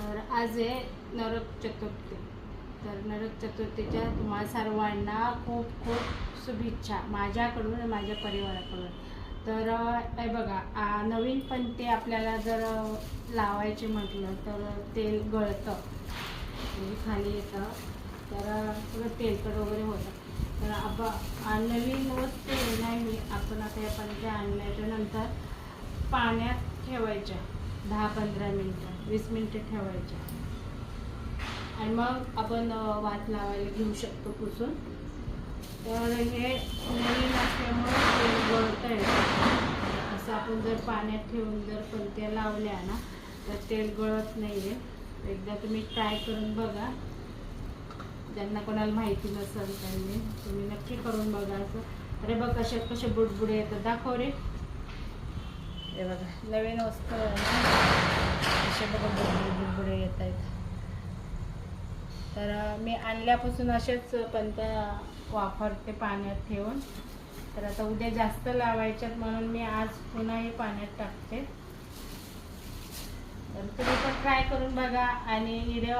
तर आज आहे नरक चतुर्थी. तर नरक चतुर्थीच्या तुम्हाला सर्वांना खूप खूप शुभेच्छा माझ्याकडून आणि माझ्या परिवाराकडून. तर हे बघा, नवीन पणती आपल्याला जर लावायचे म्हटलं तर तेल गळतं, म्हणजे खाली येतं, तर सगळं तेलकट वगैरे होतं. तर नवीन वस्तू नाही, आपण आता या पणत्या आणल्याच्या नंतर पाण्यात ठेवायच्या 10-15 मिनटं, 20 मिनटं ठेवायच्या आणि मग आपण वात लावायला घेऊ शकतो पुसून. तर हे नवीन असल्यामुळे तेल गळतं येतं. असं आपण जर पाण्यात ठेवून जर पणत्या लावल्या ना तर तेल गळत नाही आहे. एकदा तुम्ही ट्राय करून बघा. ज्यांना कोणाला माहिती नसेल त्यांनी तुम्ही नक्की करून बघा. असं अरे बघ कसे बुडबुडे येतात, दाखव रे. हे बघा नवीन वस्तू आहे ना, असे बघा बुडबुडे येत आहेत. तर मी आणल्यापासून असेच पणत्या वापरते पाण्यात ठेवून. तर आता उद्या जास्त लावायच्यात म्हणून मी आज पुन्हा हे पाण्यात टाकते. तर तुम्ही पण ट्राय करून बघा आणि व्हिडिओ